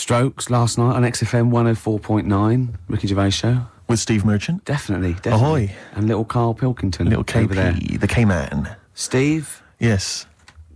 Strokes last night on XFM 104.9, Ricky Gervais show. With Steve Merchant? Definitely. Ahoy. And little Karl Pilkington. Little KP, over there. the K-Man. Steve? Yes?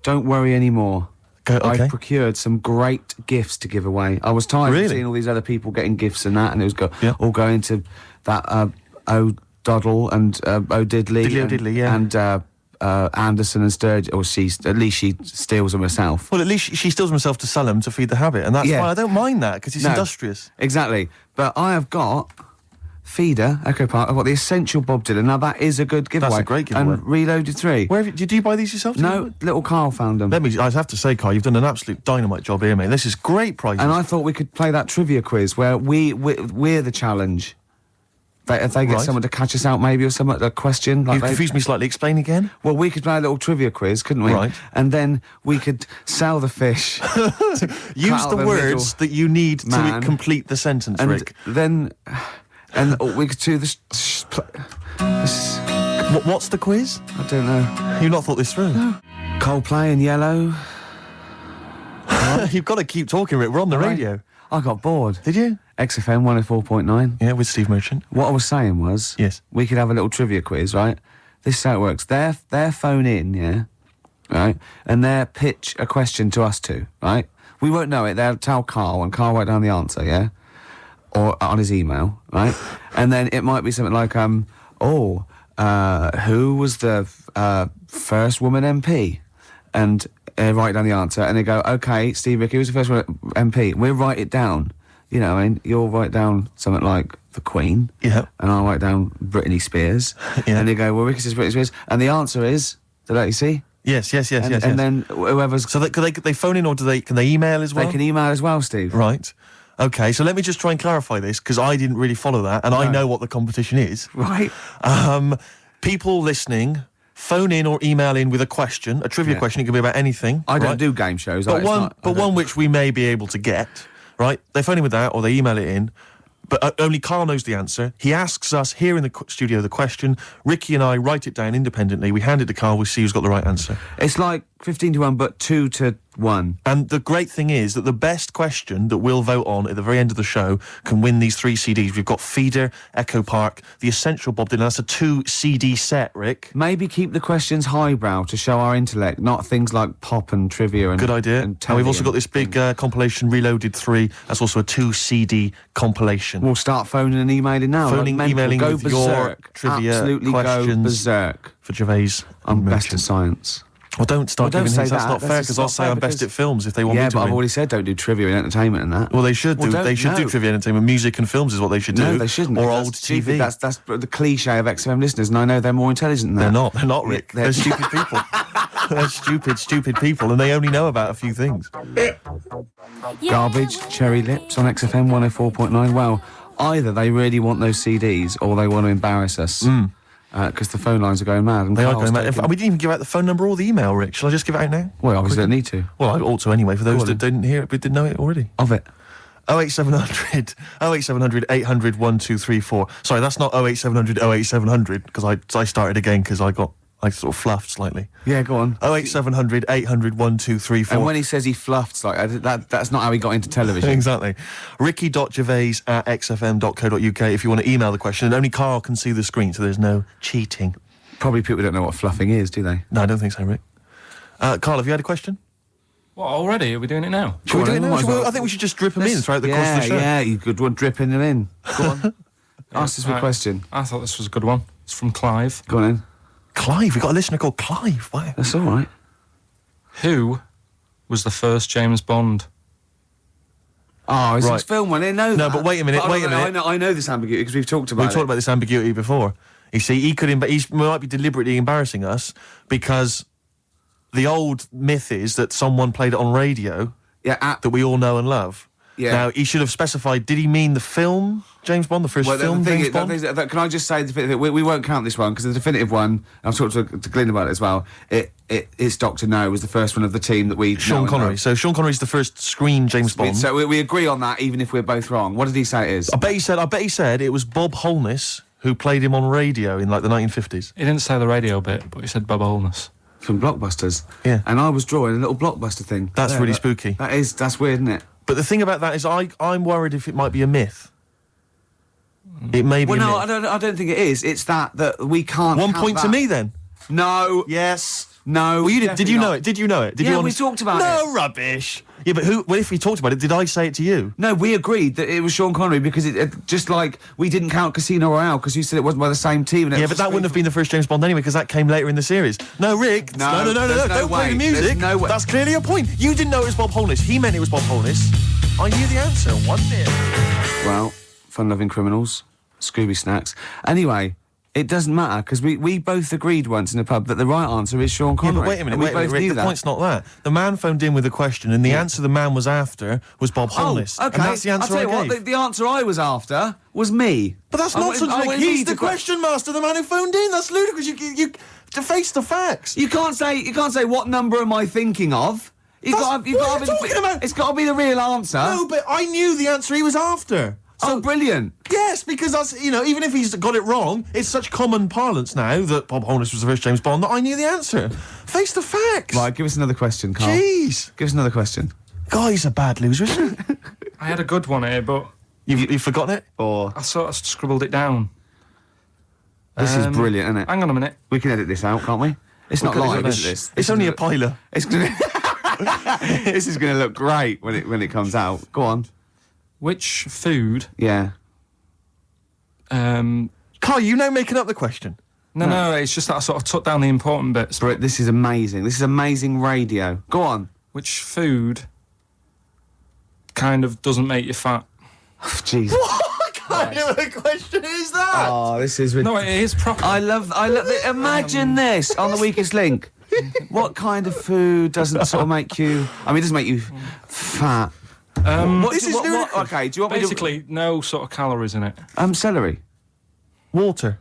Don't worry anymore. Okay. I've procured some great gifts to give away. I was tired of seeing all these other people getting gifts and that, and it was all going to that O'Doddle and O'Diddley. And Anderson and Sturgeon, or at least she steals them herself. Well, at least she steals them herself to sell them to feed the habit, and that's fine. I don't mind that, because it's industrious. Exactly. But I have got Feeder, Echo Park, I've got the Essential Bob Dylan. Now, that is a good giveaway. That's a great giveaway. And Reloaded 3. Did you buy these yourself? No, little Karl found them. I have to say, Karl, you've done an absolute dynamite job here, mate. This is great prizes. And I thought we could play that trivia quiz where we're the challenge. If they get someone to catch us out, maybe, or something, a question. You've confused me slightly. Explain again. Well, we could play a little trivia quiz, couldn't we? Right. And then we could sell the fish. Use the words that you need to complete the sentence, and Rick. And we could do this. What's the quiz? I don't know. You've not thought this through? No. Coldplay in Yellow. You've got to keep talking, Rick. We're on the radio. I got bored. Did you? XFM 104.9. Yeah, with Steve Merchant. What I was saying was... Yes. We could have a little trivia quiz, right? This is how it works. Their phone in, yeah? Right? And they'll pitch a question to us two, right? We won't know it. They'll tell Karl, and Karl write down the answer, yeah? Or on his email, right? And then it might be something like, who was the first woman MP? And write down the answer, and they go, OK, Steve, Ricky, who was the first woman MP? We'll write it down. You know, I mean, you'll write down something like the Queen. Yeah. And I'll write down Britney Spears. Yeah. And they go, well, Ricky says Britney Spears. And the answer is, did that you see? Yes. And then whoever's... So they phone in, or can they email as well? They can email as well, Steve. Right. OK, so let me just try and clarify this, because I didn't really follow that, and I know what the competition is. Right. People listening... Phone in or email in with a question, a trivia question. It can be about anything. I don't do game shows. But one which we may be able to get, right? They phone in with that, or they email it in. But only Karl knows the answer. He asks us here in the studio the question. Ricky and I write it down independently. We hand it to Karl. We see who's got the right answer. It's like 15-1, but 2-1. And the great thing is that the best question that we'll vote on at the very end of the show can win these 3 CDs. We've got Feeder, Echo Park, the Essential Bob Dylan. That's a 2 CD set, Rick. Maybe keep the questions highbrow to show our intellect, not things like pop and trivia and... Good idea. And we've also got this big compilation, Reloaded 3. That's also a 2 CD compilation. We'll start phoning and emailing now. Emailing go with berserk. Your trivia Absolutely questions. Go berserk. For Gervais. I'm best at science. Well, don't start giving hints. That's not fair, because I'll say I'm best at films if they want me to. Yeah, but I've already said don't do trivia and entertainment and that. Well, they should do. They should do trivia and entertainment. Music and films is what they should do. No, they shouldn't. Or old TV. That's the cliche of XFM listeners, and I know they're more intelligent than that. They're not, Rick. They're stupid people. They're stupid people, and they only know about a few things. Garbage, Cherry Lips on XFM 104.9. Well, either they really want those CDs, or they want to embarrass us. Because the phone lines are going mad. And they are going mad. We didn't even give out the phone number or the email, Rick. Shall I just give it out now? Well, obviously don't need to. Well, I ought to anyway, for those that didn't hear it but didn't know it already. Of it. 08700 800 1234. Sorry, that's not 08700 08700, because I started again because I sort of fluffed slightly. Yeah, go on. 08700 800 1234. And when he says he fluffed, that's not how he got into television. Exactly. Ricky.gervais@xfm.co.uk if you want to email the question, and only Karl can see the screen, so there's no cheating. Probably people don't know what fluffing is, do they? No, I don't think so, Rick. Karl, have you had a question? What, already? Are we doing it now? Should we do it now? I think we should just drip them in throughout the course of the show. Yeah, you could one dripping them in. Go on. Ask us a question. I thought this was a good one. It's from Clive. Go on in. Clive? We've got a listener called Clive. Wow. That's all right. Who was the first James Bond? Oh, it's this film one. I know that. No, but wait a minute, I know this ambiguity because we've talked about it. We've talked about this ambiguity before. You see, he might be deliberately embarrassing us because the old myth is that someone played it on radio that we all know and love. Yeah. Now, he should have specified, did he mean the film James Bond, the first film James Bond? Can I just say, we won't count this one, because the definitive one, I've talked to Glyn about it as well, it's Dr. No was the first one of the team that we Sean Connery. So Sean Connery's the first screen James Bond. So we agree on that, even if we're both wrong. What did he say it is? I bet he said it was Bob Holness who played him on radio in, like, the 1950s. He didn't say the radio bit, but he said Bob Holness. From Blockbusters. Yeah. And I was drawing a little Blockbuster thing. That's really spooky. That's weird, isn't it? But the thing about that is I'm worried if it might be a myth. It may be Well, a no, myth. I don't think it is. It's that we can't. 1 count point to that. me then. No. Yes. No. Well, you did you definitely know not. it? Did you know it? Did Yeah, you we talked about it. No rubbish. Yeah, but well, if we talked about it, did I say it to you? No, we agreed that it was Sean Connery because it just like we didn't count Casino Royale because you said it wasn't by the same team. And Yeah, but that wouldn't have been the first James Bond anyway because that came later in the series. No, Rick. No, no. there's no Don't play the way. music. There's no way. That's clearly a point. You didn't know it was Bob Holness. He meant it was Bob Holness. I knew the answer. 1-0. Well, fun-loving criminals, Scooby Snacks. Anyway, it doesn't matter because we both agreed once in a pub that the right answer is Sean Yeah, Connery. but wait a minute, and we wait a minute, both Rick, knew the that. point's not that. The man phoned in with a question, and the answer the man was after was Bob Holness. Oh, okay. And that's the answer I'll tell I you gave. what, the answer I was after was me. But that's I nonsense, wanted- I Rick. wanted He's me the to que- question master, the man who phoned in. That's ludicrous. You to face the facts. You can't say what number am I thinking of. You've That's- got to, what are you talking about? It's got to be the real answer. No, but I knew the answer he was after. Oh, brilliant. Yes, because that's, even if he's got it wrong, it's such common parlance now that Bob Holness was the first James Bond that I knew the answer. Face the facts. Right, give us another question, Karl. Jeez. Give us another question. God, he's a bad loser, isn't he? I had a good one here, but You've forgotten it? Or I sort of scribbled it down. this is brilliant, isn't it? Hang on a minute. We can edit this out, can't we? It's not live, is this? It's only a piler. It's gonna. This is going to look great when it comes out. Go on. Which food? Yeah. Karl, you know making up the question. No, it's just that I sort of took down the important bits. But this is amazing. This is amazing radio. Go on. Which food kind of doesn't make you fat? Jeez. What kind of a question is that? Oh, this is. No, it is proper. I love it. Imagine this on the weakest link. What kind of food doesn't sort of make you? I mean, it doesn't make you fat. This is ludicrous. Okay, do you want Basically, no sort of calories in it. me to? Celery. Water.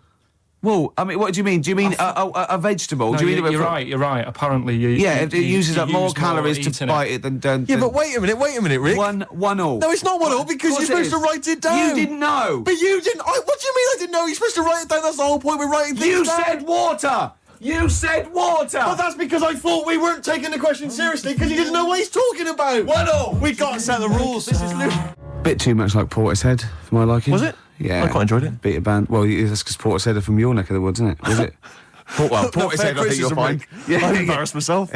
Well, I mean, what do you mean? Do you mean a vegetable? No, do you mean you're right. You're right. Apparently, it uses up more use calories to eating bite it than. Yeah, but wait a minute, Rick. One all. No, it's not 1-0 because Of course you're it supposed to is. write it down. You didn't know. But you didn't. What do you mean I didn't know? You're supposed to write it down. That's the whole point. We're writing things You down. said water. You said water. But that's because I thought we weren't taking the question seriously because he didn't know what he's talking about. 1-0. We got to set the rules. This is ludicrous. Bit too much like Portishead for my liking. Was it? Yeah. I quite enjoyed it. Beat a band. Well, that's because Portishead are from your neck of the woods, isn't it? Was it? Portishead, I think you'll find. I've embarrassed myself.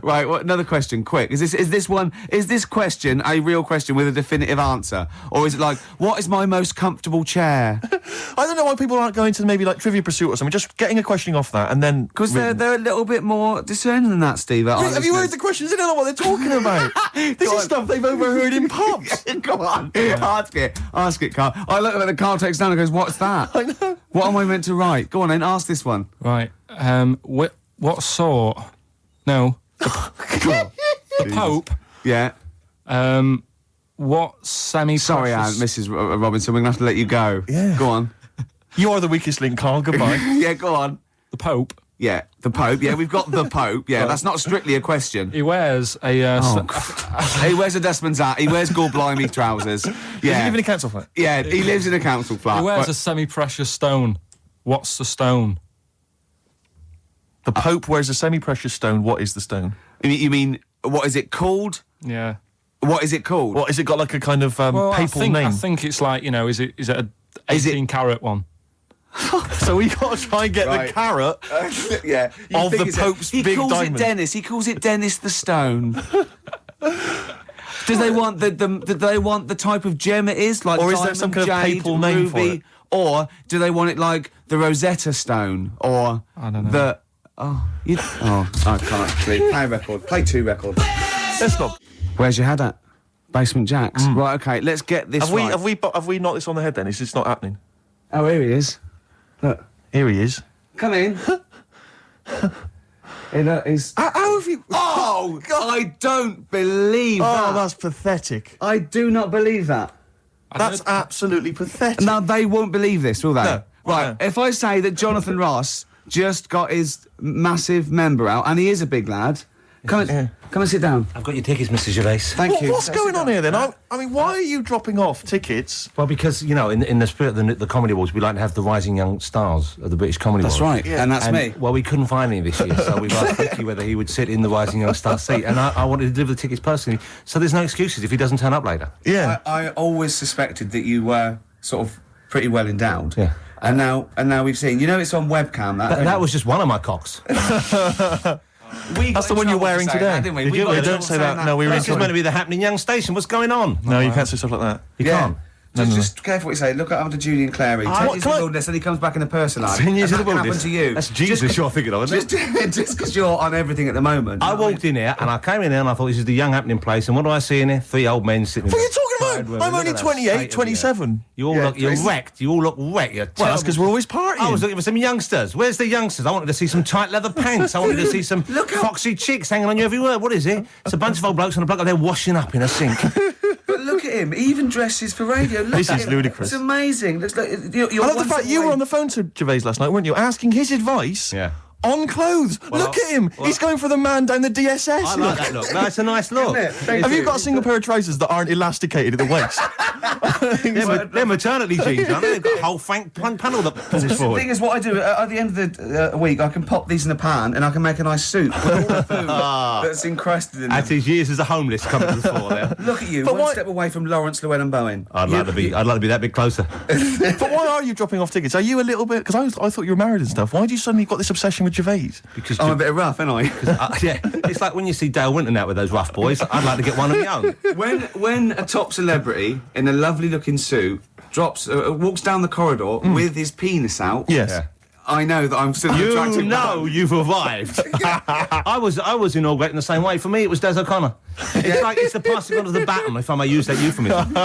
Right, another question, quick. Is this question a real question with a definitive answer? Or is it like, what is my most comfortable chair? I don't know why people aren't going to maybe like Trivia Pursuit or something, just getting a questioning off that and then... Because they're a little bit more discerning than that, Steve. Have you heard the questions? They don't know what they're talking about. This is stuff they've overheard in pubs. Go on, ask it, Karl. I look at the Karl takes down and goes, what's that? I know. What am I meant to write? Go on then, ask this one. Right. What sort? No. The Pope. Yeah. What semi? Sorry, Anne, Mrs. Robinson, we're going to have to let you go. Yeah. Go on. You are the weakest link, Karl. Goodbye. Yeah, go on. The Pope. Yeah, the Pope. Yeah, we've got the Pope. Yeah, that's not strictly a question. He wears a. He wears a dustman's hat. He wears blimey trousers. Does he Yeah. live in a council flat? Yeah, he lives in a council flat. He wears but- a semi-precious stone. What's the stone? The Pope wears a semi-precious stone. What is the stone? You mean, what is it called? Yeah. What is it called? What, has it got like a kind of papal name? I think it's like, is it a 18-carat one? So we got to try and get Right. the carrot Yeah. of the Pope's he big calls diamond. it Dennis. He calls it Dennis the Stone. Do they want the type of gem it is, like Or is diamond, there some kind of jade, papal name for ruby, it? or do they want it like the Rosetta Stone, or I don't know. I can't. Play a record. Play 2 records. Let's not. Where's your head at? Basement Jacks. Right. Okay. Let's get this. right. Have we knocked this on the head then? It's just not happening. Oh, here he is. Look. Here he is. Come in. He's... How have you? Oh, I don't believe that. Oh, that's pathetic. I do not believe that. That's absolutely pathetic. Now, they won't believe this, will they? No. Right, No. if I say that Jonathan Ross just got his massive member out, and he is a big lad, Come and sit down. I've got your tickets, Mr. Gervais. Thank you. What's going on here then? I mean, why are you dropping off tickets? Well, because, you know, in the spirit of the Comedy Awards, we like to have the rising young stars of the British Comedy Awards. That's right, and that's me. Well, we couldn't find any this year, so we've asked Ricky whether he would sit in the rising young star seat, and I wanted to deliver the tickets personally, so there's no excuses if he doesn't turn up later. Yeah. I always suspected that you were sort of pretty well endowed. Yeah. And now we've seen. You know, it's on webcam. That was just one of my cocks. That's the one you're wearing today. Didn't we? Did you? got in Don't trouble say saying that. No, we were in This is meant to be the happening young station. What's going on? No, you can't say stuff like that. You Yeah. can't. Just careful what you say. Look up to Julian Clary. 10 years in the wilderness, and he comes back in a person life. 10 years in the That can happen wilderness. to you. That's Jesus you're thinking of, isn't it? Just because you're on everything at the moment. I walked in here and I came in here and I thought this is the young happening place, and what do I see in here? 3 old men sitting. What are you in talking about? I'm only 28, 27. You all look, you're wrecked. You all look wrecked. You're Well, that's because we're always partying. I was looking for some youngsters. Where's the youngsters? I wanted to see some tight leather pants. I wanted to see some foxy chicks hanging on you every word. What is it? It's a bunch of old blokes and a bloke out there washing up in a sink. But look at him. He even dresses for radio. Look This at is him. ludicrous. It's amazing. Looks like you're I love the fact you were on the phone to Gervais last night, weren't you? Asking his advice Yeah. on clothes. Look at him. He's going for the man down the DSS. I like that look. That's a nice look. Have you got a single pair of trousers that aren't elasticated at the waist? They're maternity jeans, aren't they? They've got a whole panel that pulls The forward. thing is, what I do at the end of the week, I can pop these in a pan and I can make a nice soup with all the food that's encrusted in At them. his years as a homeless coming to the fore there. Look at you, But one why- step away from Lawrence, Llewellyn Bowen. I'd like to be that bit closer. But why are you dropping off tickets? Are you a little bit... Because I thought you were married and stuff. Why do you suddenly got this obsession with Gervais? Because I'm a bit rough, ain't I? yeah, it's like when you see Dale Winton out with those rough boys. I'd like to get one of my own. When a top celebrity in a lovely looking suit walks down the corridor with his penis out, Yes. Yeah. I know that I'm still an You attractive know man. you've arrived. I was inaugurating the same way. For me, it was Des O'Connor. It's like it's the passing on of the baton, if I may use that euphemism.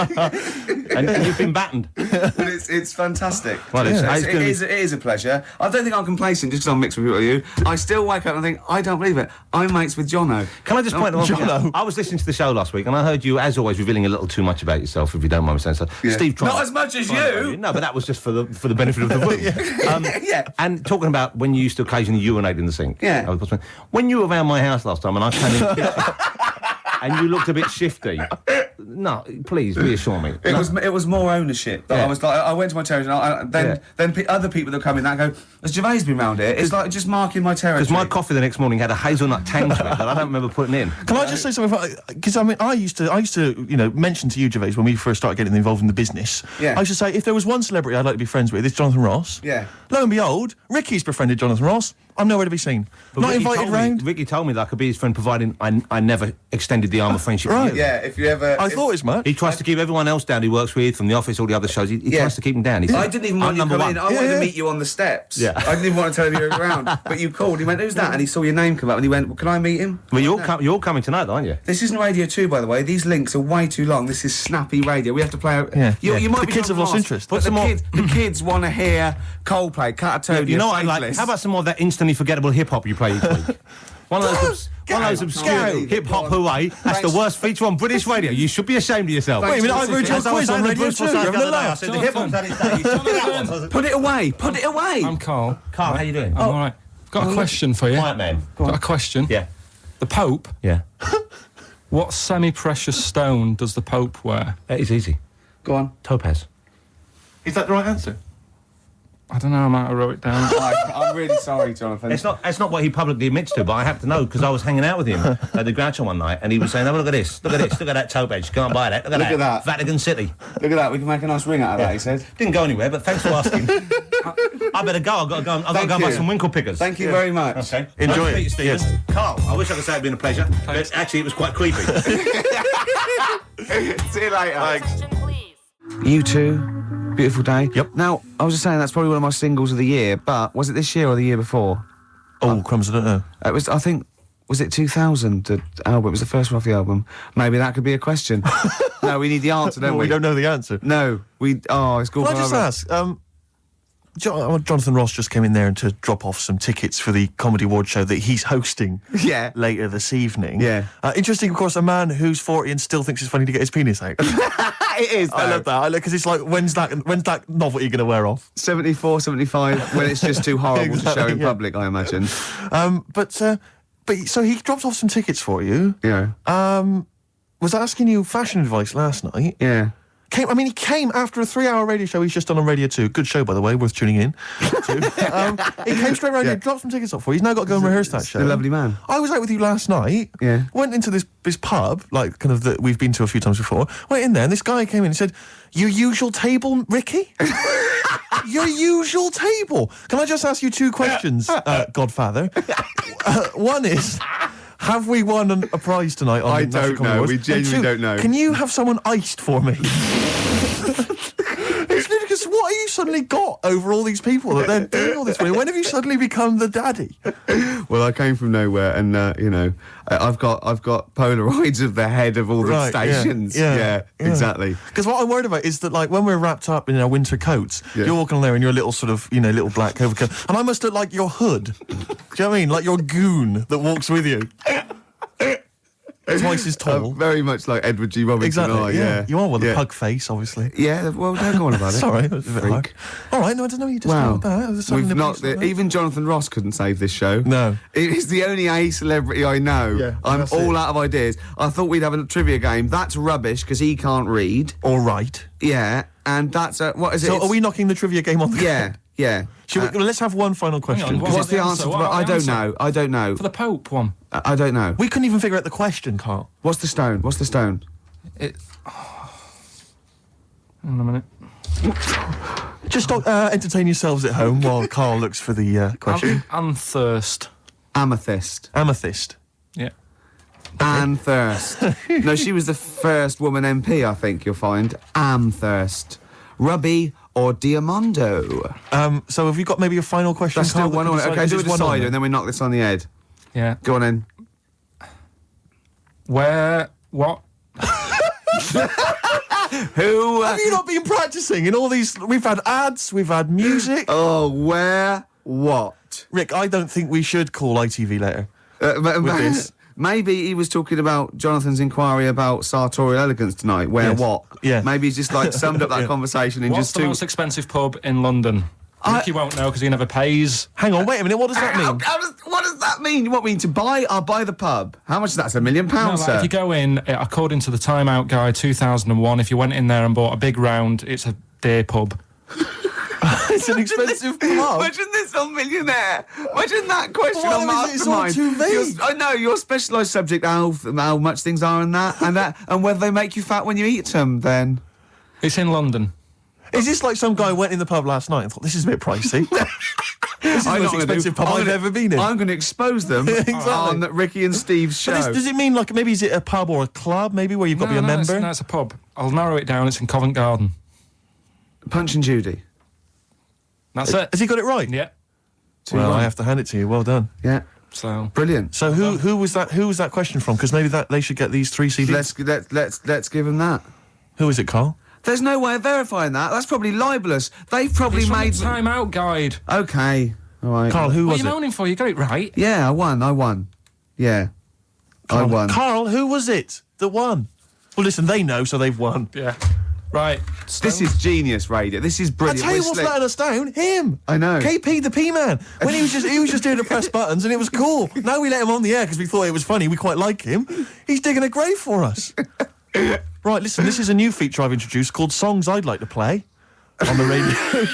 and you've been battened. But it's fantastic. Well, It is a pleasure. I don't think I'm complacent just because I'm mixed with people like you. I still wake up and think, I don't believe it. I'm mates with Jono. Can I just point one thing Jono. out? I was listening to the show last week and I heard you, as always, revealing a little too much about yourself, if you don't mind me saying so. Yeah. Steve tried. Not as much as you. No, but that was just for the benefit of the room. Yeah. And talking about when you used to occasionally urinate in the sink. Yeah. When you were around my house last time and I came in the kitchen and you looked a bit shifty. No, please reassure me. It was more ownership. That Yeah. I was like, I went to my territory, and then other people that come in that go, has Gervais been round here? It's like just marking my territory. Because my coffee the next morning had a hazelnut tang to it that I don't remember putting in. Can I just say something? Because I mean, I used to, mention to you, Gervais, when we first started getting involved in the business. Yeah. I used to say, if there was one celebrity I'd like to be friends with, it's Jonathan Ross. Yeah. Lo and behold, Ricky's befriended Jonathan Ross. I'm nowhere to be seen. But Not Ricky invited told me- round. Ricky told me that I could be his friend, providing I never extended the arm of friendship. Right. To you. Yeah, if you ever... I thought as much. He tries to keep everyone else down he works with, from the office, all the other shows. He tries to keep them down. He I said, didn't even want "I'm you to number come one." in. I wanted Yeah. to meet you on the steps. Yeah. I didn't even want to tell him you were around. But you called. He went, who's that? And he saw your name come up and he went, well, can I meet him? Well, you're all coming tonight, though, aren't you? This isn't Radio 2, by the way. These links are way too long. This is snappy radio. We have to play out... Yeah. You might The be kids have lost interest. But the kids want to hear Coldplay, Catatonia, You know what I like? Faithless. How about some more of that instantly forgettable hip-hop you play each week? One of those obscure Gary. hip-hop hooray. That's the worst feature on British radio. You should be ashamed of yourself. Wait a minute, I've heard your As I was quiz on saying to Radio Bruce 2. Forsyth You're the other having a day, I laugh. said the hip-hop's had its day. You should do that one. Put it away. Put it away. I'm Karl. Carl, how you doing? I'm all right. Got a question for you. Quiet man. Got a question. Yeah. The Pope. Yeah. What semi-precious stone does the Pope wear? It's easy. Go on. Topaz. Is that the right answer? I don't know. I might have wrote it down. I'm really sorry, Jonathan. It's not what he publicly admits to, but I have to know because I was hanging out with him at the Groucho one night, and he was saying, "Oh, look at this, look at this, look at that topaz. You can't buy that. Look at that. Vatican City. Look at that. We can make a nice ring out of that, he said. Didn't go anywhere, but thanks for asking. I better go. I've got to go. I've got to go Thank buy you. some winkle pickers. Thank you very much. Okay. Enjoy Nice to meet it. you, Stephen. Yes. Carl, I wish I could say it'd been a pleasure, but actually it was quite creepy. See you later. Thanks. You too. Beautiful day. Yep. Now, I was just saying that's probably one of my singles of the year, but was it this year or the year before? Oh, crumbs, I don't know. It was, I think, was it 2000, the album? It was the first one off the album. Maybe that could be a question. No, we need the answer, don't Well, we? we don't know the answer. No, it's called... Can I just ask, Jonathan Ross just came in there to drop off some tickets for the Comedy Award show that he's hosting Yeah. later this evening. Yeah. Interesting, of course, a man who's 40 and still thinks it's funny to get his penis out. It is, I love that, because it's like, when's that novelty going to wear off? 74, 75, when it's just too horrible to show Exactly, in yeah. public, I imagine. But But so he dropped off some tickets for you. Yeah. Was asking you fashion advice last night. Yeah. He came after a 3-hour radio show he's just done on Radio 2. Good show, by the way, worth tuning in to. He came straight around here, dropped some tickets off for you. He's now got to go and rehearse that show. A lovely man. I was out with you last night. Yeah. Went into this pub, like kind of that we've been to a few times before. Went in there, and this guy came in and said, "Your usual table, Ricky? Your usual table? Can I just ask you 2 questions, Godfather? One is, have we won a prize tonight on I National don't Comedy know. Awards? We genuinely And 2, don't know. Can you have someone iced for me?" It's ludicrous. What have you suddenly got over all these people that they're doing all this for you? When have you suddenly become the daddy? Well, I came from nowhere, and I've got Polaroids of the head of all the Right, stations. yeah. Exactly. Because what I'm worried about is that, like, when we're wrapped up in our winter coats, you're walking on there in your little sort of, little black overcoat, and I must look like your hood. Do you know what I mean? Like your goon that walks with you. Twice as tall. Very much like Edward G. Robinson. Exactly. Yeah. You are with a pug face, obviously. Yeah. Well, don't go on about it. Sorry, that was a bit Freak. hard. All right, no, I don't know. You just Wow. We've We've not. Even Jonathan Ross couldn't save this show. No. It is the only A celebrity I know. Yeah, I'm that's all it. out of ideas. I thought we'd have a trivia game. That's rubbish because he can't read. All right. Yeah. And that's what is it? So are we knocking the trivia game on the Yeah. Yeah. Let's have one final question. What What's about the answer? What about I the don't answer? know. I don't know. For the Pope one. I don't know. We couldn't even figure out the question, Karl. What's the stone? What's the stone? Hang on a minute. Just entertain yourselves at home while Karl looks for the question. Thirst. Amethyst. Amethyst. Yeah. Anne Thirst. No, she was the first woman MP, I think you'll find. Thirst. Ruby or Diamondo? So have you got maybe a final question? That's still Karl, one that on can it. decide- Okay, is do a this one on decider there? and then we knock this on the head. Yeah. Go on then. What? Who? Have you not been practicing in all these? We've had ads, we've had music. Where? What? Rick, I don't think we should call ITV later. With this. Maybe he was talking about Jonathan's inquiry about sartorial elegance tonight. Where Yes. what? Yeah. Maybe he's just like summed up that conversation in What's just the two. most expensive pub in London? Ricky won't know because he never pays. Hang on, wait a minute. What does that mean? What does that mean? What mean to buy? I'll buy the pub. How much is that? It's £1 million, No, like, sir. if you go in, according to the Time Out Guide 2001, if you went in there and bought a big round, it's a day pub. It's an expensive pub. Imagine this on Millionaire. Imagine that question Well, on it's all Mastermind. too vague. I know your specialised subject, how much things are and that, and whether they make you fat when you eat them. Then It's in London. Is this like some guy went in the pub last night and thought, this is a bit pricey? This is the most expensive pub I've ever been in. I'm going to expose them on Ricky and Steve's show. But does it mean, like, maybe is it a pub or a club, maybe, where you've got to be a member? No, it's a pub. I'll narrow it down. It's in Covent Garden. Punch and Judy. That's it. Has he got it right? Yeah. Well, I have to hand it to you. Well done. Yeah. So Brilliant. So who was that? Who was that question from? Because maybe that they should get these 3 CDs. Let's give them that. Who is it, Karl? There's no way of verifying that. That's probably libelous. They've probably it's from made the Time Out Guide. Okay. All right. Karl, who What are was you it? moaning for? You got it right. Yeah, I won. Yeah. I won. Karl, who was it that won? Well, listen, they know, so they've won. Yeah. Right. This is genius radio. This is I brilliant. tell you We're what's slick. letting us down? Him. I know. KP, the P-man. When he was just doing the press buttons, and it was cool. Now we let him on the air because we thought it was funny. We quite like him. He's digging a grave for us. Right, listen, this is a new feature I've introduced called Songs I'd Like to Play on the radio.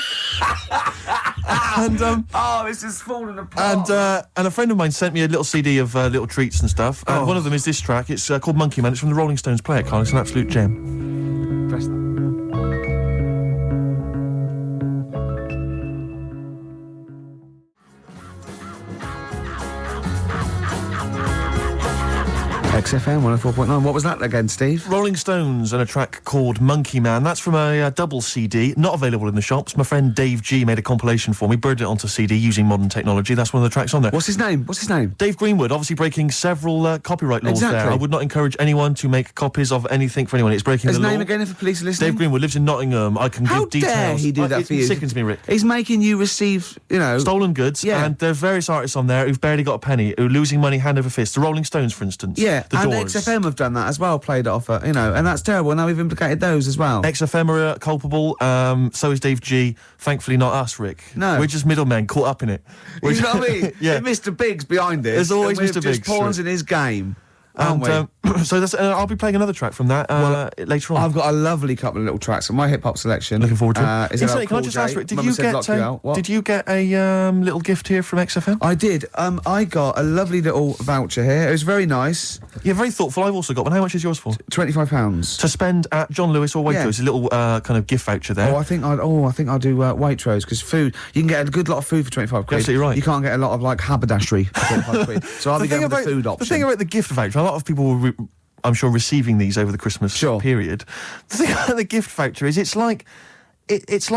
And this is falling apart. and a friend of mine sent me a little CD of little treats and stuff. And one of them is this track. It's called Monkey Man. It's from the Rolling Stones. Play it, Karl. It's an absolute gem. Press that. XFM 104.9. What was that again, Steve? Rolling Stones and a track called Monkey Man. That's from a double CD, not available in the shops. My friend Dave G made a compilation for me, birded it onto CD using modern technology. That's one of the tracks on there. What's his name? Dave Greenwood, obviously breaking several copyright laws Exactly. there. I would not encourage anyone to make copies of anything for anyone. It's breaking His the law. name again, if the police are listening? Dave Greenwood lives in Nottingham. I can How give details. dare he do that it for you? sickens me, Rick. He's making you receive, Stolen goods, Yeah. and there are various artists on there who've barely got a penny, who are losing money hand over fist. The Rolling Stones, for instance. Yeah, The And Doors. XFM have done that as well, played it off, and that's terrible. Now we've implicated those as well. XFM are culpable, so is Dave G. Thankfully not us, Rick. No. We're just middlemen caught up in it. You know what I mean? Yeah. Mr. Biggs behind it. There's always and we're Mr. just Biggs, pawns right. in his game. Aren't And we? so that's, I'll be playing another track from that later on. I've got a lovely couple of little tracks on my hip hop selection. Looking forward to it. Is Incidentally, can I just ask, Rick, did you get a little gift here from XFM? I did. I got a lovely little voucher here. It was very nice. You're very thoughtful. I've also got one. How much is yours for? £25 To spend at John Lewis or Waitrose. A little kind of gift voucher there. I think I'll do Waitrose because food. You can get a good lot of food for 25 quid. Absolutely right. You can't get a lot of like haberdashery for 25 quid. So I'll be going with the food option. The thing about the gift voucher, a lot of people were, I'm sure, receiving these over the Christmas period. The thing about the gift voucher is it's like here's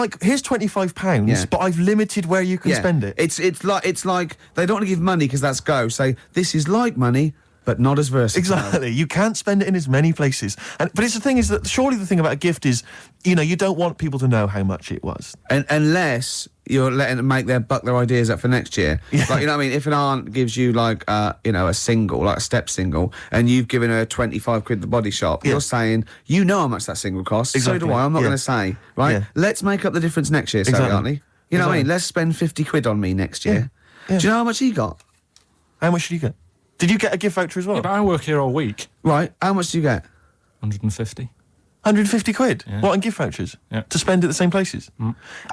£25, but I've limited where you can spend it. It's like they don't want to give money because that's go. Say this is like money, but not as versatile. Exactly. You can't spend it in as many places. But it's the thing is that surely the thing about a gift is, you don't want people to know how much it was. And unless you're letting them make their ideas up for next year. Yeah. Like, you know what I mean? If an aunt gives you like, a single, like a step single, and you've given her 25 quid at the body shop, you're saying, you know how much that single costs. Exactly. So do I. I'm not going to say, right? Yeah. Let's make up the difference next year, Exactly. aren't You know what I mean? Let's spend 50 quid on me next year. Yeah. Do you know how much he got? How much did you get? Did you get a gift voucher as well? Yeah, but I work here all week. Right. How much do you get? 150. 150 quid? Yeah. What, in gift vouchers? Yeah. To spend at the same places?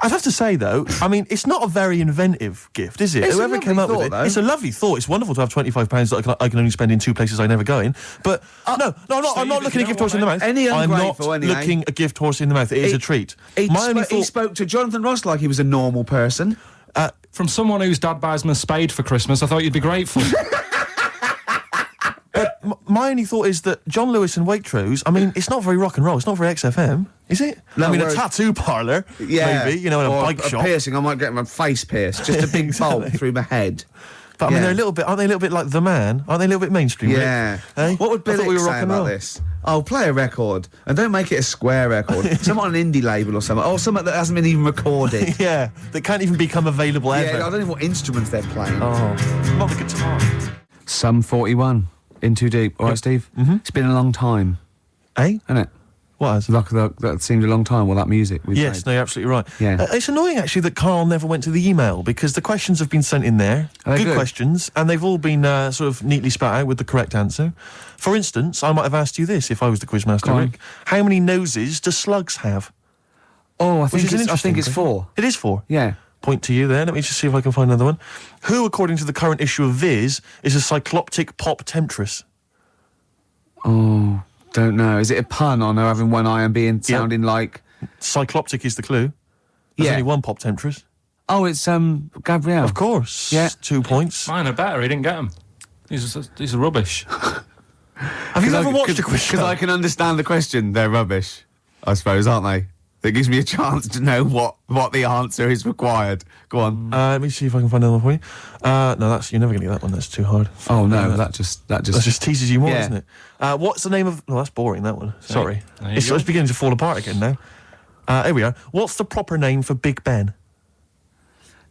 I'd have to say, though, I mean, it's not a very inventive gift, is it? It's a Whoever came up lovely with it, thought, though. it's a lovely thought. It's wonderful to have £25 that I can only spend in 2 places I never go in. But, I'm not looking a gift horse in the mouth. Any I'm not ungrateful, anyway. looking a gift horse in the mouth. It is a treat. He spoke to Jonathan Ross like he was a normal person. From someone whose dad buys him a spade for Christmas, I thought you'd be grateful. My only thought is that John Lewis and Waitrose, I mean, it's not very rock and roll. It's not very XFM, is it? No, I mean, a tattoo parlour, maybe, in a bike shop. Piercing, I might get my face pierced. Just a big bolt through my head. But I mean, aren't they a little bit like The Man? Aren't they a little bit mainstream? Yeah. Eh? What would Billy say about this? Oh, play a record and don't make it a square record. Something on an indie label or something. Or something that hasn't been even recorded. Yeah, that can't even become available ever. Yeah, I don't know what instruments they're playing. Oh, not the guitar. Sum 41. In Too Deep. All right, Steve? Mm-hmm. It's been a long time. Eh? Hasn't it? What has? That seemed a long time, all that music we Yes, played. no, you're absolutely right. Yeah. It's annoying, actually, that Karl never went to the email, because the questions have been sent in there. Are they good? Questions, and they've all been sort of neatly spat out with the correct answer. For instance, I might have asked you this if I was the quizmaster, Rick. How many noses do slugs have? Oh, I Which is an think interesting it's thing. 4. It is 4. Yeah. Point to you there. Let me just see if I can find another one. Who, according to the current issue of Viz, is a cycloptic pop temptress? Oh, don't know. Is it a pun on her having one eye and sounding like... Cycloptic is the clue. There's only one pop temptress. Oh, it's Gabrielle. Of course. Yeah. 2 points. Mine are better. He didn't get them. These are rubbish. Have you ever watched a quiz show? Because I can understand the question. They're rubbish, I suppose, aren't they? That gives me a chance to know what the answer is required. Go on. Let me see if I can find another one for you. No, you're never going to get that one. That's too hard. Oh no, that just teases you more, doesn't it? What's the name of? No, that's boring. That one. Sorry, it's beginning to fall apart again now. Here we are. What's the proper name for Big Ben?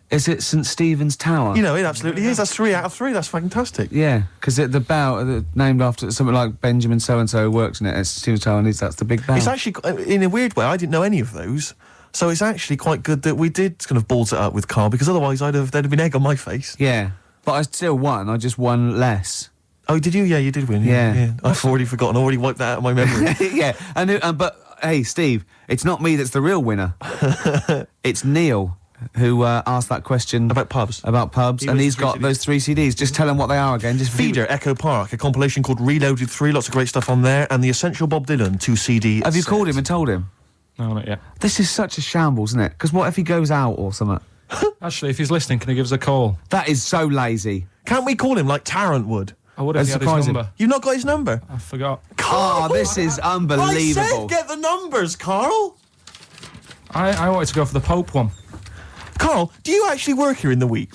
Is it St Stephen's Tower? You know, it absolutely is. That's 3 out of 3. That's fantastic. Yeah, because the bell named after something like Benjamin so and so works in it. It's Stephen's Tower, and that's the big bell. It's actually, in a weird way, I didn't know any of those. So it's actually quite good that we did kind of balls it up with Karl, because otherwise there'd have been egg on my face. Yeah, but I still won. I just won less. Oh, did you? Yeah, you did win. Yeah. I've already forgotten. I already wiped that out of my memory. Yeah, but hey, Steve, it's not me that's the real winner. It's Neil who asked that question about pubs. And he's got those 3 CDs. Just tell him what they are again. Just Feeder, Echo Park, a compilation called Reloaded 3, lots of great stuff on there, and the Essential Bob Dylan 2 CD. Have you called him and told him? No, not yet. This is such a shambles, isn't it? Because what if he goes out or something? Actually, if he's listening, can he give us a call? That is so lazy. Can't we call him like Tarrant would? I would have had his number. You've not got his number? I forgot. Oh, this is unbelievable. I said get the numbers, Karl. I wanted to go for the Pope one. Karl, do you actually work here in the week?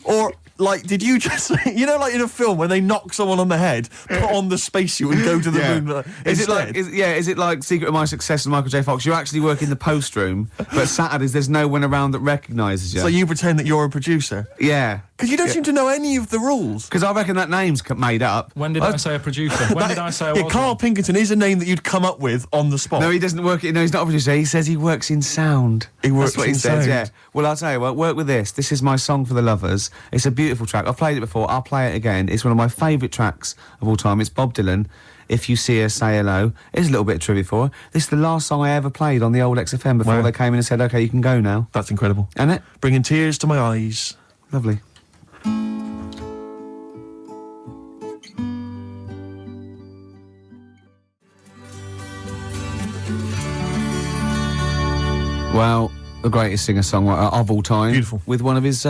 Or, like, did you just... You know, like in a film, when they knock someone on the head, put on the spacesuit and go to the moon instead? Is it like Secret of My Success with Michael J. Fox? You actually work in the post room, but Saturdays there's no one around that recognises you. So you pretend that you're a producer? Yeah. Because you don't seem to know any of the rules. Because I reckon that name's made up. When did I say a producer? When did I say I was Carl one? Pinkerton is a name that you'd come up with on the spot. No, he doesn't work. No, he's not a producer. He says he works in sound. He works That's what in he says. sound. Yeah. Well, I'll tell you what. Work with this. This is my song for the lovers. It's a beautiful track. I've played it before. I'll play it again. It's one of my favourite tracks of all time. It's Bob Dylan. If You See Her, Say Hello. Here's a little bit of trivia for her. This is the last song I ever played on the old XFM before Wow. they came in and said, "Okay, you can go now." That's incredible. And it Bringing tears to my eyes. lovely. Well, the greatest singer-songwriter of all time. Beautiful. With one of his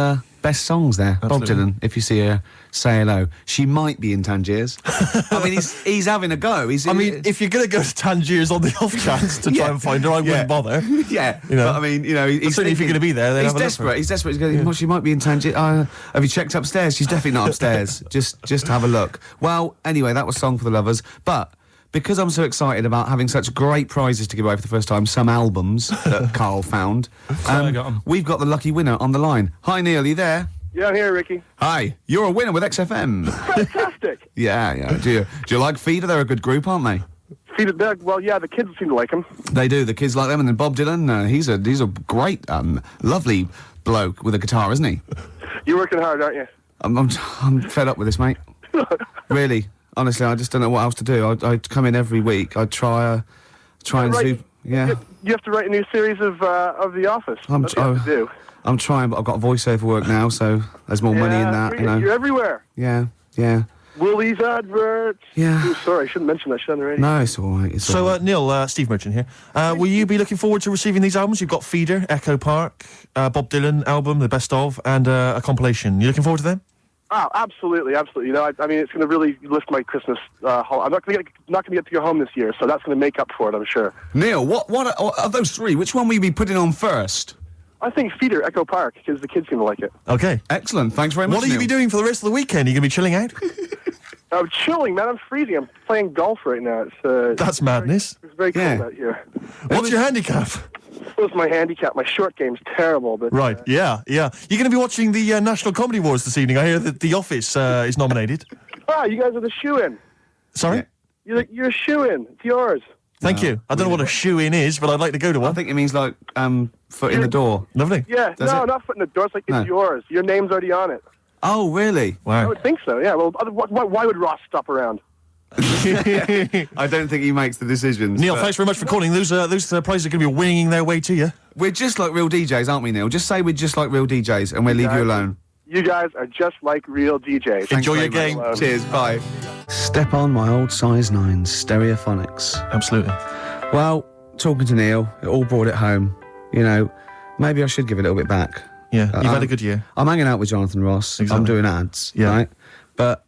best songs there. Bob Absolutely. Dylan, If You See Her, Say Hello. She might be in Tangiers. I mean, he's having a go. I mean, if you're going to go to Tangiers on the off chance to try and find her, I wouldn't bother. Yeah, You know. but I mean, you know, he's certainly if you're thinking- going to be there, then he's have a look for desperate. her. He's desperate. He's going, well, she might be in Tangiers. Have you checked upstairs? She's definitely not upstairs. just have a look. Well, anyway, that was Song for the Lovers. But because I'm so excited about having such great prizes to give away for the first time, some albums that Karl found, I got 'em. we've got the lucky winner on the line. Hi, Neil. Are you there? Yeah, I'm here, Ricky. Hi. You're a winner with XFM. Fantastic. Yeah. Do you like Feeder? They're a good group, aren't they? Feed it back. Well, yeah, the kids seem to like him. They do. The kids like them, and then Bob Dylan. He's a great, lovely bloke with a guitar, isn't he? You're working hard, aren't you? I'm fed up with this, mate. Really, honestly, I just don't know what else to do. I come in every week. I try and Right. do. Yeah, You have to write a new series of The Office. I'm That's what you have to do. I'm trying, but I've got voiceover work now, so there's more money in that. You know. You're everywhere. Yeah. Willie's adverts. Yeah. Ooh, sorry, I shouldn't mention that shit on the radio. No, it's all right. It's all So, right. Neil, Steve Merchant here. Will you be looking forward to receiving these albums? You've got Feeder, Echo Park, Bob Dylan album, the best of, and a compilation. You looking forward to them? Oh, absolutely. You know, I mean, it's going to really lift my Christmas haul. I'm not going to get to go home this year, so that's going to make up for it, I'm sure. Neil, what of those three? Which one will you be putting on first? I think Feeder, Echo Park, because the kids seem to like it. Okay. Excellent. Thanks very much. What will you Neil. be doing for the rest of the weekend? Are you going to be chilling out? I'm chilling, man. I'm freezing. I'm playing golf right now. It's That's madness. It's very cold Yeah. out here. What's your handicap? What's my handicap? My short game's terrible, but Right, yeah. You're going to be watching the National Comedy Awards this evening. I hear that The Office is nominated. you guys are the shoe-in. Sorry? Yeah. You're a shoe-in. It's yours. Thank you. I don't know what a shoe-in is, but I'd like to go to I one. think it means like foot in the door. Lovely. Yeah, Does no, it? not foot in the door. It's like, No. it's yours. Your name's already on it. Oh, really? I Wow. would think so, yeah. Well, why would Ross stop around? I don't think he makes the decisions. Neil, but thanks very much for calling. Those prizes are going to be winging their way to you. We're just like real DJs, aren't we, Neil? Just say we're just like real DJs, and we'll leave you alone. You guys are just like real DJs. Thanks Enjoy your very game. much. Cheers. Bye. Step on my old size 9 Stereophonics. Absolutely. Well, talking to Neil, it all brought it home. You know, maybe I should give it a little bit back. Yeah, you've had a good year. I'm hanging out with Jonathan Ross. I'm Exactly. doing ads, Yeah. right? But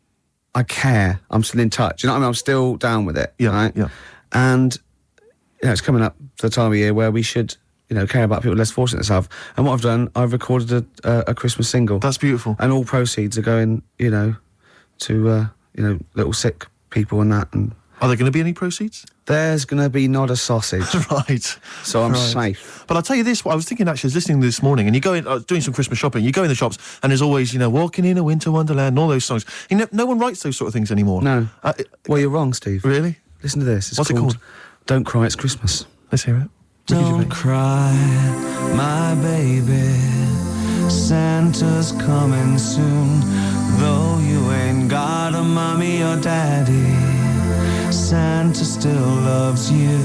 I care. I'm still in touch. You know what I mean? I'm still down with it, Yeah, right? yeah. And, you know, it's coming up to the time of year where we should, you know, care about people less fortunate than themselves. And what I've done, I've recorded a Christmas single. That's beautiful. And all proceeds are going, you know, to, you know, little sick people and that. And Are there going to be any proceeds? there's going to be not a sausage. Right. So I'm Right. safe. But I'll tell you this, I was thinking actually, I was listening this morning, and you go in, doing some Christmas shopping, you go in the shops, and there's always, you know, Walking in a Winter Wonderland, and all those songs. You know, no one writes those sort of things anymore. No. Well, you're wrong, Steve. Really? Listen to this. It's What's it called? Don't Cry, It's Christmas. Let's hear it. Don't cry, my baby. Santa's coming soon. Though you ain't got a mommy or daddy, Santa still loves you.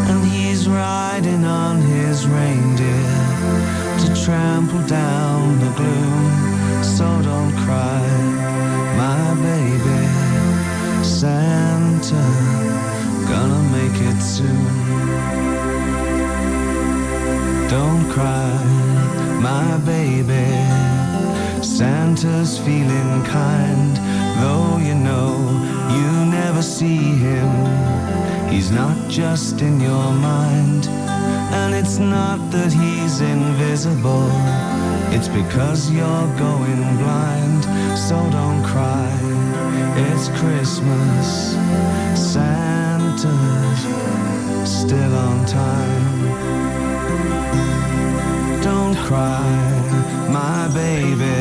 And he's riding on his reindeer to trample down the gloom. So don't cry, my baby. Santa gonna make it soon. Don't cry, my baby. Santa's feeling kind, though you know you never see him. He's not just in your mind, and it's not that he's invisible. It's because you're going blind. So don't cry, it's Christmas. Santa's still on time. Don't cry, my baby.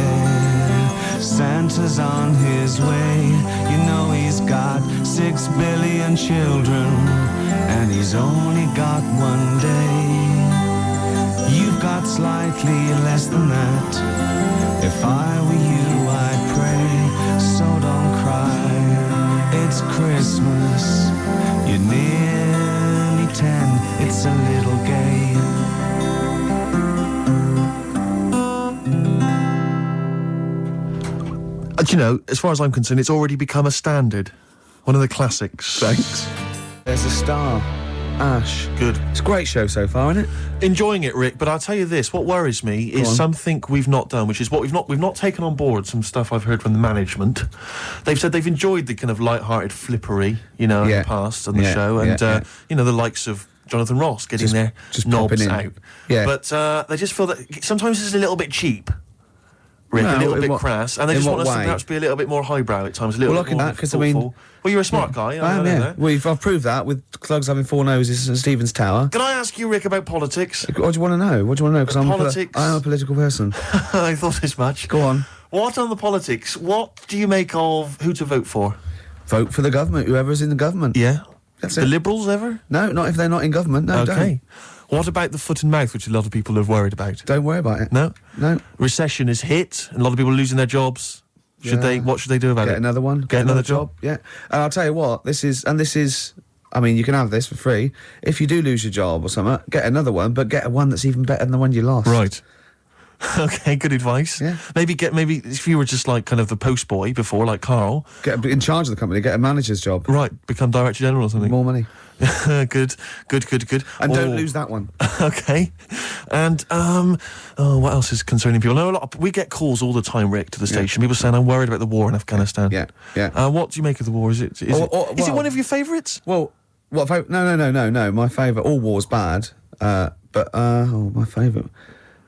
Santa's on his way. You know he's got 6 billion children, and he's only got one day. You've got slightly less than that. If I were you, I'd pray, so don't cry. It's Christmas, you're nearly 10, it's a little gay. You know, as far as I'm concerned, it's already become a standard. One of the classics. Thanks. There's a star. Ash. Good. It's a great show so far, isn't it? Enjoying it, Rick, but I'll tell you this, what worries me is something we've not done, which is what we've not taken on board some stuff I've heard from the management. They've said they've enjoyed the kind of light-hearted flippery, you know, in the past on the show, and, you know, the likes of Jonathan Ross getting their knobs out. Yeah. But they just feel that sometimes it's a little bit cheap. Rick, a little bit crass, and they just want us to perhaps be a little bit more highbrow at times, a little bit more that, because I mean, well, you're a smart guy. I am, yeah. I've proved that with Clugs having 4 noses at Stephen's Tower. Can I ask you, Rick, about politics? What do you want to know? Because I'm a political person. I thought as much. Go on. What on the politics? What do you make of who to vote for? Vote for the government, whoever's in the government. Yeah. That's the it. Liberals ever? No, not if they're not in government. No, okay. What about the foot and mouth, which a lot of people are worried about? Don't worry about it. No? No. Recession is hit, and a lot of people are losing their jobs. What should they do about it? Get another one. Get another job? Yeah. And I'll tell you what, this is, I mean, you can have this for free. If you do lose your job or something, get another one, but get one that's even better than the one you lost. Right. Okay, good advice. Yeah. Maybe if you were just like kind of the post boy before, like Karl. Get in charge of the company, get a manager's job. Right, become director general or something. More money. Good. And don't lose that one. Okay. And, what else is concerning people? No, we get calls all the time, Rick, to the station. People saying, I'm worried about the war in Afghanistan. Yeah. What do you make of the war? Is it one of your favourites? Well, no. My favourite, all war's bad. My favourite.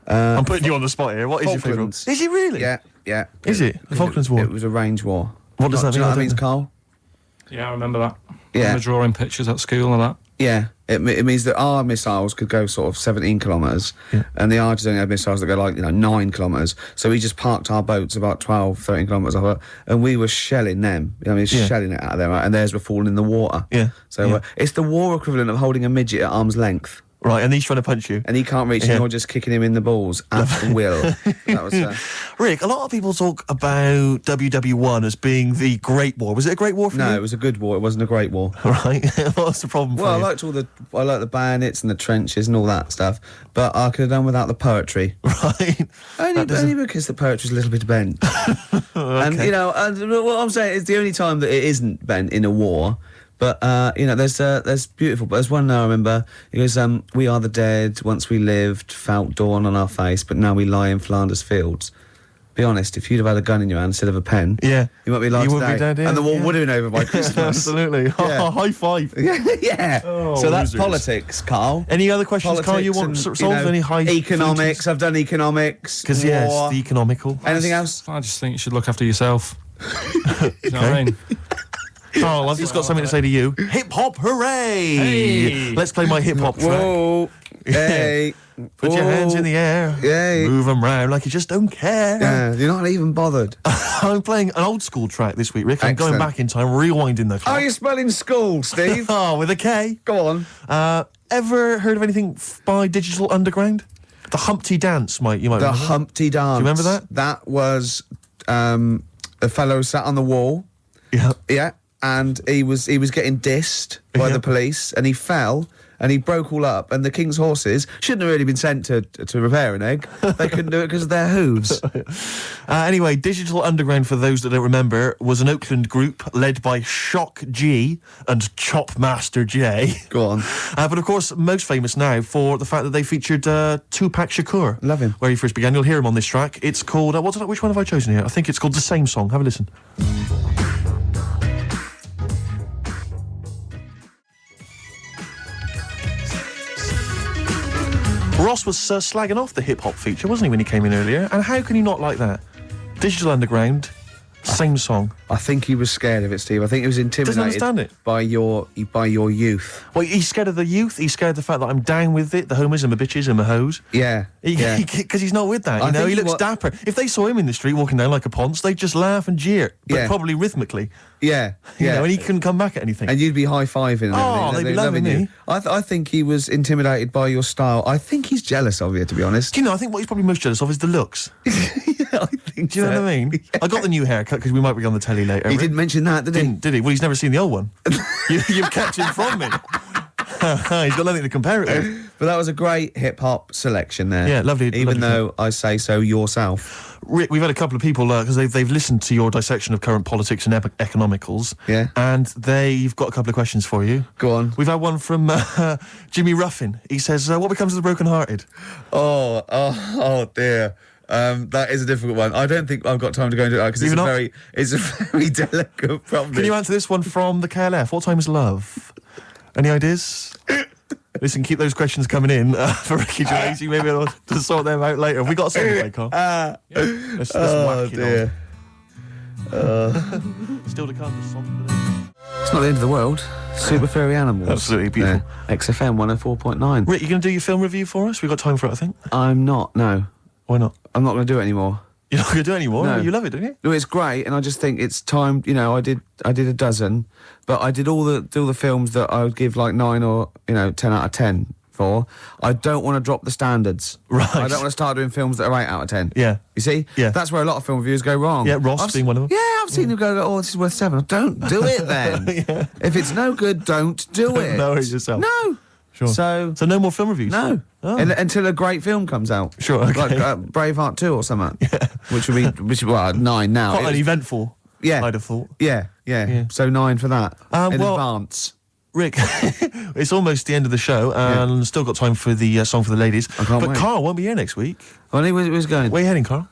I'm putting you on the spot here. What is your favourite? Is it really? Yeah. Is it? The Falklands War? It was a range war. What does that mean? Do you know what that means, Karl? Yeah, I remember that. Yeah. I remember drawing pictures at school and that. Yeah, it means that our missiles could go sort of 17 kilometres, and the Argies only had missiles that go like 9 kilometres. So we just parked our boats about 12, 13 kilometres off it, and we were shelling them. Shelling it out of there, right? And theirs were falling in the water. Yeah. So it's the war equivalent of holding a midget at arm's length. Right, and he's trying to punch you. And he can't reach, and you're just kicking him in the balls at will. That was, Rick, a lot of people talk about WW1 as being the Great War. Was it a great war for you? No, it was a good war. It wasn't a great war. Right. What's the problem for you? I liked the bayonets and the trenches and all that stuff, but I could have done without the poetry. Right. Only because the poetry's a little bit bent. Okay. And, what I'm saying is the only time that it isn't bent in a war. But, there's beautiful, but there's one now I remember, it goes, we are the dead, once we lived, felt dawn on our face, but now we lie in Flanders fields. Be honest, if you'd have had a gun in your hand instead of a pen, you might be alive today. Would be dead, and the war would have been over by Christmas. Absolutely. Yeah. High five. Yeah. Oh, so that's losers. Politics, Karl. Any other questions, Karl, you want solved? Any high economics, I've done economics. Because, the economical. Anything else? I just think you should look after yourself. You know what I mean? Karl, I've just got something to say to you. Hip-hop, hooray! Hey! Let's play my hip-hop track. Whoa! Hey! Put your hands in the air. Yay. Move them round like you just don't care. Yeah, you're not even bothered. I'm playing an old school track this week, Rick. I'm Excellent. going back in time, rewinding the clock. Are you spelling school, Steve? With a K. Go on. Ever heard of anything by Digital Underground? The Humpty Dance, you might The remember. Humpty Dance. Do you remember that? That was a fellow who sat on the wall. Yeah. Yeah. And he was getting dissed by the police, and he fell, and he broke all up, and the King's horses shouldn't have really been sent to repair an egg. They couldn't do it because of their hooves. Anyway, Digital Underground, for those that don't remember, was an Oakland group led by Shock G and Chop Master J. Go on. But of course, most famous now for the fact that they featured Tupac Shakur. Love him. Where he first began. You'll hear him on this track. It's called, which one have I chosen here? I think it's called The Same Song. Have a listen. Ross was slagging off the hip-hop feature, wasn't he, when he came in earlier? And how can you not like that? Digital Underground, Same song. I think he was scared of it, Steve. I think he was intimidated understand it. by your youth. Well, he's scared of the youth. He's scared of the fact that I'm down with it, the homies and the bitches and the hoes. Yeah. Because he's not with that. You know, he looks dapper. If they saw him in the street walking down like a ponce, they'd just laugh and jeer, but probably rhythmically. Yeah. You know, and he couldn't come back at anything. And you'd be high-fiving. Oh, they'd be loving me. you. I think he was intimidated by your style. I think he's jealous of you, to be honest. Do you know, I think what he's probably most jealous of is the looks. Yeah, I think Do you know what I mean? Yeah. I got the new haircut because we might be on the telly later. He didn't mention that, did he? Did he? Well, he's never seen the old one. You've kept him from me. He's got nothing to compare it with. But that was a great hip-hop selection there. Yeah, lovely. Even though I say so yourself. Rick, we've had a couple of people, because they've listened to your dissection of current politics and economicals. Yeah. And they've got a couple of questions for you. Go on. We've had one from Jimmy Ruffin. He says, what becomes of the broken-hearted? Oh dear. That is a difficult one. I don't think I've got time to go into it because it's a very delicate problem. Can you answer this one from the KLF? What time is love? Any ideas? Listen, keep those questions coming in for Ricky Gervais. You may be able to sort them out later. Have we got a song to play, Karl? Let's whack it on. Still to come, the song for the day. It's not the end of the world. Super Furry Animals. Absolutely beautiful. Yeah. XFM 104.9. Rick, you going to do your film review for us? We've got time for it, I think. I'm not, no. Why not? I'm not going to do it anymore. You're not going to do it anymore? No. You love it, don't you? No, it's great, and I just think it's time. You know, I did a dozen, but I did all the films that I would give like 9 or 10 out of 10 for. I don't want to drop the standards. Right. I don't want to start doing films that are 8 out of 10. Yeah. You see? Yeah. That's where a lot of film reviews go wrong. Yeah, Ross being one of them. Yeah, I've seen them go, oh, this is worth 7. Don't do it then. Yeah. If it's no good, don't do it. Know it yourself. No. Sure. So no more film reviews? No. Oh. Until a great film comes out. Sure, okay. Like Braveheart 2 or something. Yeah. Which would be 9 now. Quite uneventful, Yeah. I'd have thought. Yeah. So 9 for that. In advance. Rick, it's almost the end of the show, and still got time for the song for the ladies. I can't but wait. Karl won't be here next week. Well, he was going. Where are you heading, Karl?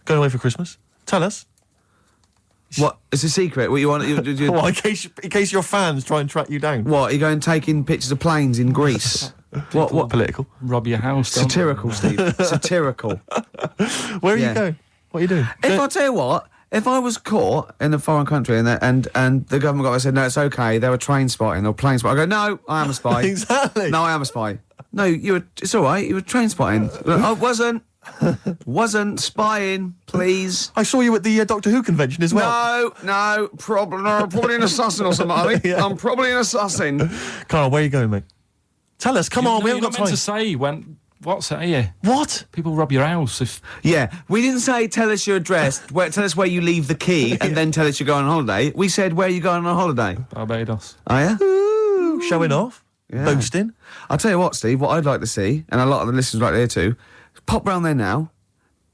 Going away for Christmas? Tell us. What? It's a secret. What you want? Well, in case your fans try and track you down. What? Are you going taking pictures of planes in Greece? What? Political? Rob your house. don't Satirical, Steve. Satirical. Where are you going? What are you doing? If I tell you what, if I was caught in a foreign country and the government got me and said, no, it's okay, they were train spotting or plane spotting, I go, no, I am a spy. Exactly. No, I am a spy. No, it's all right, you were train spotting. I wasn't spying, please. I saw you at the Doctor Who convention as well. No, probably an assassin or something, are we? Yeah. I'm probably an assassin. Karl, where are you going, mate? Tell us, come on, we you're haven't not got meant time. to say when. What's that here? What? People rob your house if. Yeah, we didn't say tell us your address, tell us where you leave the key, and then tell us you're going on holiday. We said where you going on holiday. Barbados. Are you? Ooh, showing off, boasting. I'll tell you what, Steve, what I'd like to see, and a lot of the listeners right there too, pop round there now,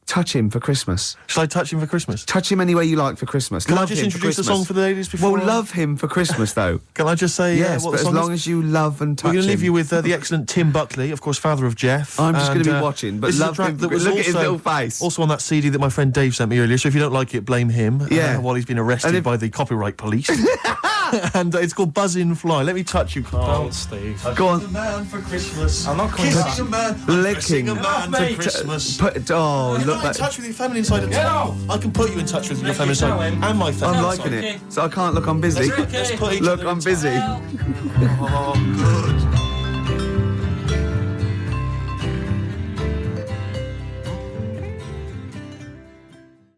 touch him for Christmas. Shall I touch him for Christmas? Touch him any way you like for Christmas. Can Love I just him introduce for the song for the ladies before? Well, love him for Christmas, though. Can I just say yes, what but the as song long is? as you love and touch him. We're going to leave you with the excellent Tim Buckley, of course, father of Jeff. I'm just going to be watching, but this is love a track him. that was Look also, at his little face. Also on that CD that my friend Dave sent me earlier, so if you don't like it, blame him. Yeah. While he's been arrested by the copyright police. And it's called Buzz in Fly. Let me touch you, Karl. Don't, Steve. Go on. A man for Christmas. I'm not coming Kissing a man. Licking. Kissing a man for Christmas. Look, You're not in touch with your feminine side at all. I can put you in touch with your feminine side and my feminine I'm side. liking it. So I can't look, I'm busy. Let's put each Look, other I'm in busy. touch. Oh, good.